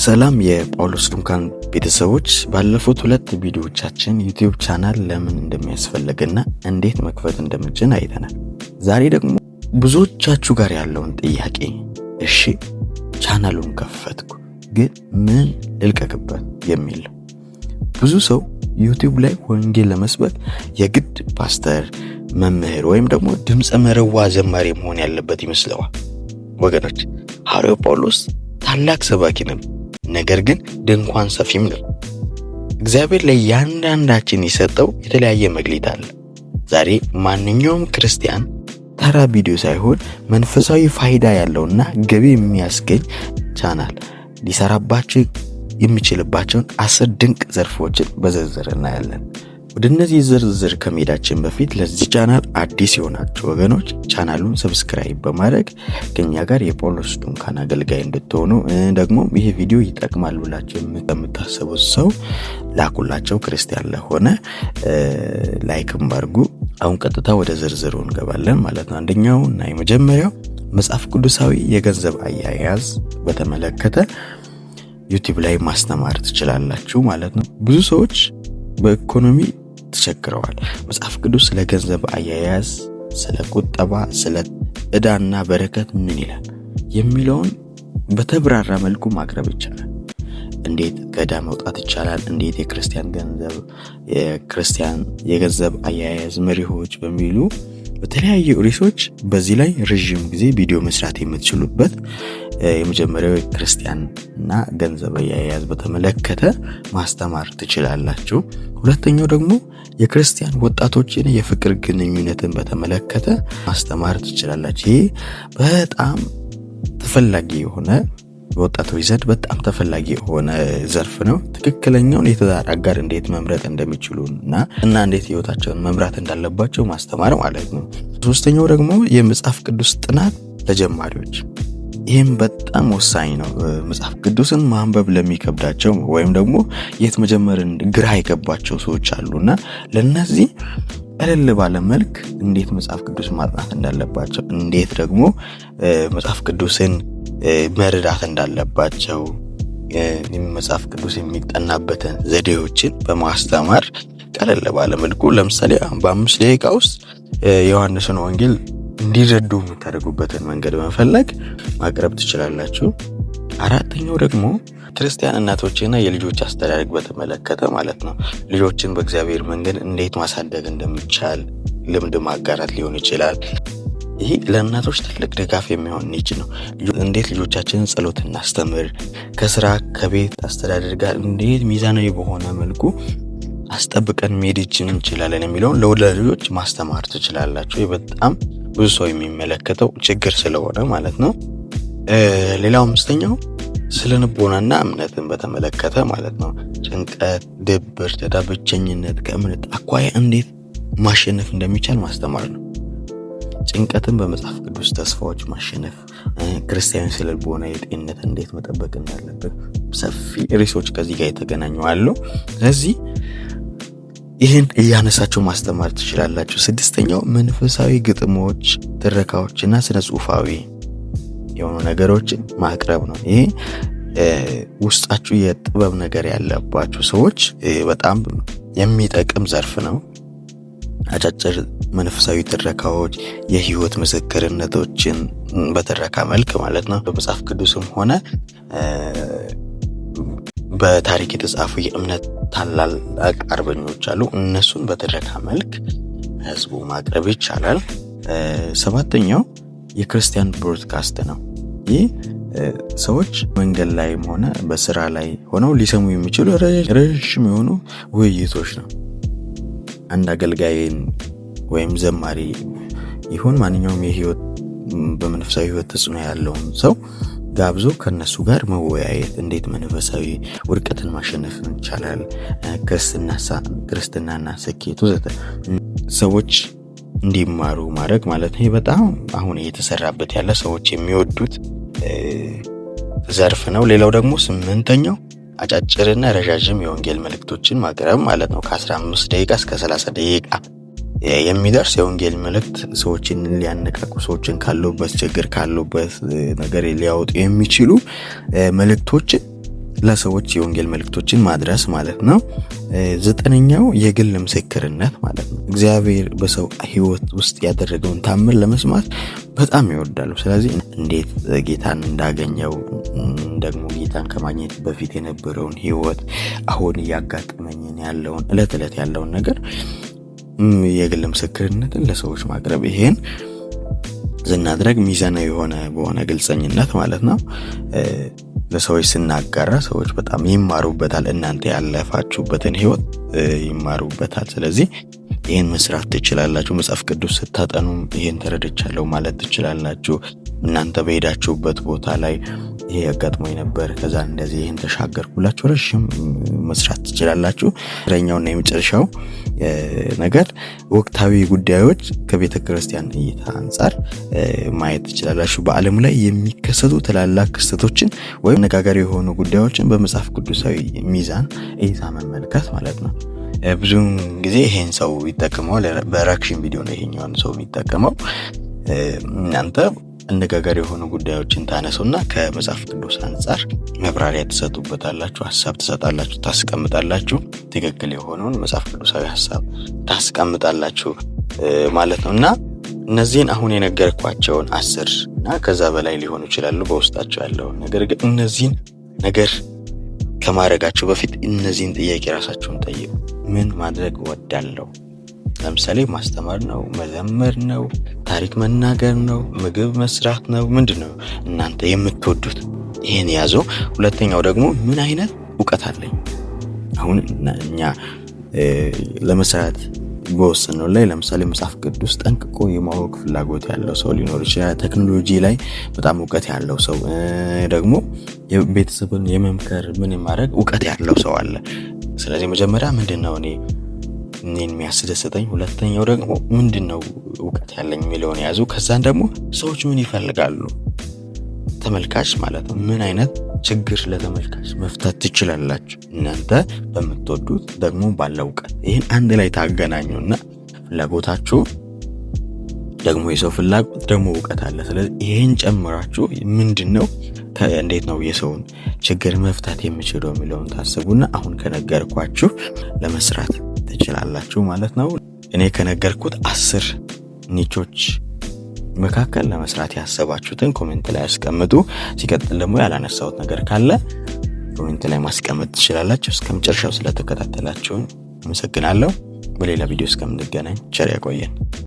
ሰላም የጳውሎስ ዱንካን ቤተሰቦች፣ ባለፉት ሁለት ቪዲዮዎቻችን ዩቲዩብ ቻናል ለምን እንደሚያስፈልግና እንዴት መክፈት እንደምንችል አይተናል። ዛሬ ደግሞ ብዙዎቻችሁ ጋር ያለውን ጥያቄ እሺ ቻናሉን ከፈትኩ ግን ምን ልልቀቅበት የሚል ነው። ብዙ ሰው ዩቲዩብ ላይ ወንጌል ለመስበክ የግድ ፓስተር፣ መምህር ወይም ደግሞ ድምጸ መረዋ ዘማሪ መሆን ያለበት ይመስለዋል። ወገኖች ሐዋርያው ጳውሎስ ታላቅ ሰባኪ ነው፣ ነገር ግን ድንኳን ሰፊም ነው። እግዚአብሔር ለእያንዳንዳችን የሰጠው የተለያየ መግለጥ አለ። ዛሬ ማንኛውም ክርስቲያን ተራ ቪዲዮ ሳይሆን መንፈሳዊ ፋይዳ ያለውና ገቢ የሚያስገኝ ቻናል ሊሰራባቸው የሚችልባቸውን 10 ድንቅ ዘርፎችን በዝርዝር እናያለን። ወደ እነዚህ ዝርዝር ከመሄዳችን በፊት ለዚህ ቻናል አዲስ የሆናችሁ ወገኖች ቻናሉን ሰብስክራይብ በማድረግ ከኛ ጋር የጳውሎስ ዱንካን አገልጋይ እንድትሆኑ፣ ደግሞ ይሄ ቪዲዮ ይጠቅማል ብላችሁ የምታስቡት ሰው ላኩላቸው። ክርስቲያን ለሆነ ላይክም አድርጉ። አሁን ቀጥታ ወደ ዝርዝሩ እንገባለን ማለት ነው። አንደኛው እና የመጀመሪያው መጽሐፍ ቅዱሳዊ የገንዘብ አያያዝ በተመለከተ ዩቲዩብ ላይ ማስተማር ትችላላችሁ ማለት ነው። ብዙ ሰዎች በኢኮኖሚ ተቸግረዋል። መጽሐፍ ቅዱስ ስለ ገንዘብ አያያዝ፣ ስለ ቁጠባ፣ ስለ ዕዳና በረከት ምን ይላል የሚለውን በተብራራ መልኩ ማቅረብ ይቻላል። እንዴት ከዕዳ መውጣት ይቻላል፣ እንዴት የክርስቲያን የገንዘብ አያያዝ መሪዎች በሚሉ በተለያዩ ርዕሶች በዚህ ላይ ረጅም ጊዜ ቪዲዮ መስራት የምትችሉበት የመጀመሪያው ክርስቲያንና ገንዘብ አያያዝ በተመለከተ ማስተማር ትችላላችሁ። ሁለተኛው ደግሞ የክርስቲያን ወጣቶችን የፍቅር ግንኙነትን በተመለከተ ማስተማር ትችላላችሁ። ይሄ በጣም ተፈላጊ የሆነ በወጣቶች ዘንድ በጣም ተፈላጊ የሆነ ዘርፍ ነው። ትክክለኛውን የትዳር አጋር እንዴት መምረጥ እንደሚችሉና እንዴት ህይወታቸውን መምራት እንዳለባቸው ማስተማር ማለት ነው። ሶስተኛው ደግሞ የመጽሐፍ ቅዱስ ጥናት ለጀማሪዎች፣ ይህም በጣም ወሳኝ ነው። መጽሐፍ ቅዱስን ማንበብ ለሚከብዳቸው ወይም ደግሞ የት መጀመርን ግራ የገባቸው ሰዎች አሉና ለነዚህ ቀለል ባለ መልክ እንዴት መጽሐፍ ቅዱስ ማጥናት እንዳለባቸው፣ እንዴት ደግሞ መጽሐፍ ቅዱስን መረዳት እንዳለባቸው መጽሐፍ ቅዱስ የሚጠናበትን ዘዴዎችን በማስተማር ቀለል ባለ መልኩ ለምሳሌ በ5 ደቂቃ ውስጥ የዮሐንስን ወንጌል እንዲረዱ የምታደርጉበትን መንገድ በመፈለግ ማቅረብ ትችላላችሁ። አራተኛው ደግሞ ክርስቲያን እናቶችና የልጆች አስተዳደግ በተመለከተ ማለት ነው። ልጆችን በእግዚአብሔር መንገድ እንዴት ማሳደግ እንደሚቻል ልምድ ማጋራት ሊሆን ይችላል። ይሄ ለእናቶች ትልቅ ድጋፍ የሚሆን ኒች ነው። እንዴት ልጆቻችንን ጸሎት እናስተምር፣ ከስራ ከቤት አስተዳደር ጋር እንዴት ሚዛናዊ በሆነ መልኩ አስጠብቀን መሄድ እንችላለን የሚለውን ለወላጆች ማስተማር ትችላላችሁ። ይህ በጣም ብዙ ሰው የሚመለከተው ችግር ስለሆነ ማለት ነው። ሌላው አምስተኛው ስለ ልቦናና እምነትን በተመለከተ ማለት ነው። ጭንቀት፣ ድብርት፣ ብቸኝነት ከእምነት አኳያ እንዴት ማሸነፍ እንደሚቻል ማስተማር ነው። ጭንቀትን በመጽሐፍ ቅዱስ ተስፋዎች ማሸነፍ፣ ክርስቲያን ስለ ልቦና የጤንነት እንዴት መጠበቅ እንዳለበት ሰፊ ርዕሶች ከዚህ ጋር የተገናኙ አሉ። ስለዚህ ይህን እያነሳችሁ ማስተማር ትችላላችሁ። ስድስተኛው መንፈሳዊ ግጥሞች፣ ትረካዎችና ስነ ጽሁፋዊ የሆኑ ነገሮችን ማቅረብ ነው። ይሄ ውስጣችሁ የጥበብ ነገር ያለባችሁ ሰዎች በጣም የሚጠቅም ዘርፍ ነው። አጫጭር መንፈሳዊ ትረካዎች፣ የህይወት ምስክርነቶችን በትረካ መልክ ማለት ነው። በመጽሐፍ ቅዱስም ሆነ በታሪክ የተጻፉ የእምነት ታላላቅ አርበኞች አሉ። እነሱን በትረካ መልክ ህዝቡ ማቅረብ ይቻላል። ሰባተኛው የክርስቲያን ብሮድካስት ነው። ይህ ሰዎች መንገድ ላይም ሆነ በስራ ላይ ሆነው ሊሰሙ የሚችሉ ረጅም የሆኑ ውይይቶች ነው። አንድ አገልጋይን ወይም ዘማሪ ይሁን ማንኛውም የህይወት በመንፈሳዊ ህይወት ተጽዕኖ ያለውን ሰው ጋብዞ ከነሱ ጋር መወያየት፣ እንዴት መንፈሳዊ ውድቀትን ማሸነፍ ይቻላል፣ ክርስትናና ስኬቱ ሰዎች እንዲማሩ ማድረግ ማለት ነው። በጣም አሁን እየተሰራበት ያለ ሰዎች የሚወዱት ዘርፍ ነው። ሌላው ደግሞ 8ኛው አጫጭርና ረዣዥም የወንጌል መልእክቶችን ማቅረብ ማለት ነው። ከ15 ደቂቃ እስከ 30 ደቂቃ የሚደርስ የወንጌል መልእክት ሰዎችን ሊያነቃቁ፣ ሰዎችን ካሉበት ችግር ካሉበት ነገር ሊያወጡ የሚችሉ መልእክቶችን ለሰዎች የወንጌል መልእክቶችን ማድረስ ማለት ነው። 9ኛው የግል ምስክርነት ማለት ነው። እግዚአብሔር በሰው ህይወት ውስጥ ያደረገውን ታምር ለመስማት በጣም ይወዳሉ። ስለዚህ እንዴት ጌታን እንዳገኘው ደግሞ ጌታን ከማግኘት በፊት የነበረውን ህይወት፣ አሁን እያጋጠመኝን ያለውን እለት ያለውን ነገር የግል ምስክርነትን ለሰዎች ማቅረብ፣ ይሄን ስናደርግ ሚዛናዊ በሆነ ግልጸኝነት ማለት ነው ለሰዎች ስናጋራ ሰዎች በጣም ይማሩበታል። እናንተ ያለፋችሁበትን ህይወት ይማሩበታል። ስለዚህ ይሄን መስራት ትችላላችሁ። መጽሐፍ ቅዱስ ስታጠኑ ይሄን ተረድቻለሁ ማለት ትችላላችሁ። እናንተ በሄዳችሁበት ቦታ ላይ ይሄ ያጋጥሞኝ ነበር፣ ከዛ እንደዚህ ይሄን ተሻገርኩላችሁ ረሽም መስራት ትችላላችሁ። ረኛውና የመጨረሻው ነገር ወቅታዊ ጉዳዮች ከቤተክርስቲያን እይታ አንፃር ማየት ትችላላችሁ። በዓለም ላይ የሚከሰቱ ትላልቅ ክስተቶችን ወይም ነጋጋሪ የሆኑ ጉዳዮችን በመጽሐፍ ቅዱሳዊ ሚዛን እይታ መመልከት ማለት ነው። ብዙ ጊዜ ይሄን ሰው ይጠቀመው በሪአክሽን ቪዲዮ ነው ይሄኛውን ሰው የሚጠቀመው። እናንተ አነጋጋሪ የሆኑ ጉዳዮችን ታነሱና ከመጽሐፍ ቅዱስ አንፃር መብራሪያ ተሰጡበታላችሁ፣ ሐሳብ ተሰጣላችሁ፣ ታስቀምጣላችሁ። ትክክል የሆነውን መጽሐፍ ቅዱሳዊ ሐሳብ ታስቀምጣላችሁ ማለት ነውና እነዚህን አሁን የነገርኳቸውን 10 እና ከዛ በላይ ሊሆኑ ይችላሉ በውስጣቸው ያለው ነገር ግን እነዚህን ነገር ከማድረጋችሁ በፊት እነዚህን ጥያቄ ራሳችሁን ጠይቁ። ምን ማድረግ ወዳለው? ለምሳሌ ማስተማር ነው፣ መዘመር ነው፣ ታሪክ መናገር ነው፣ ምግብ መስራት ነው፣ ምንድነው እናንተ የምትወዱት? ይሄን ያዙ። ሁለተኛው ደግሞ ምን አይነት ዕውቀት አለኝ? አሁን እኛ ለመስራት በወሰነው ላይ ለምሳሌ መጽሐፍ ቅዱስ ጠንቅቆ የማወቅ ፍላጎት ያለው ሰው ሊኖር ይችላል። ቴክኖሎጂ ላይ በጣም ዕውቀት ያለው ሰው ደግሞ የቤተሰብን የመምከር ምን ማድረግ ዕውቀት ያለው ሰው አለ። ስለዚህ መጀመሪያ ምንድነው እኔን የሚያስደስተኝ፣ ሁለተኛው ደግሞ ምንድነው ዕውቀት ያለኝ የሚለውን ያዙ። ከዛን ደግሞ ሰዎች ምን ይፈልጋሉ? ተመልካች ማለት ነው። ምን አይነት ችግር ለተመልካች መፍታት ትችላላችሁ እናንተ በምትወዱት ደግሞ ባለው ዕውቀት። ይሄን አንድ ላይ ታገናኙና ፍላጎታችሁ ደግሞ የሰው ፍላጎት ደግሞ ዕውቀት አለ። ስለዚህ ይሄን ጨምራችሁ ምንድነው እንዴት ነው የሰውን ችግር መፍታት የምችለው የሚለውን ታስቡና አሁን ከነገርኳችሁ ለመስራት ትችላላችሁ ማለት ነው። እኔ ከነገርኩት 10 ኒቾች መካከል ለመስራት ያሰባችሁትን ኮሜንት ላይ አስቀምጡ። ሲቀጥል ደግሞ ያላነሳሁት ነገር ካለ ኮሜንት ላይ ማስቀመጥ ትችላላችሁ። እስከመጨረሻው ስለተከታተላችሁን አመሰግናለሁ። በሌላ ቪዲዮ እስከምንገናኝ ቸር ያቆየን።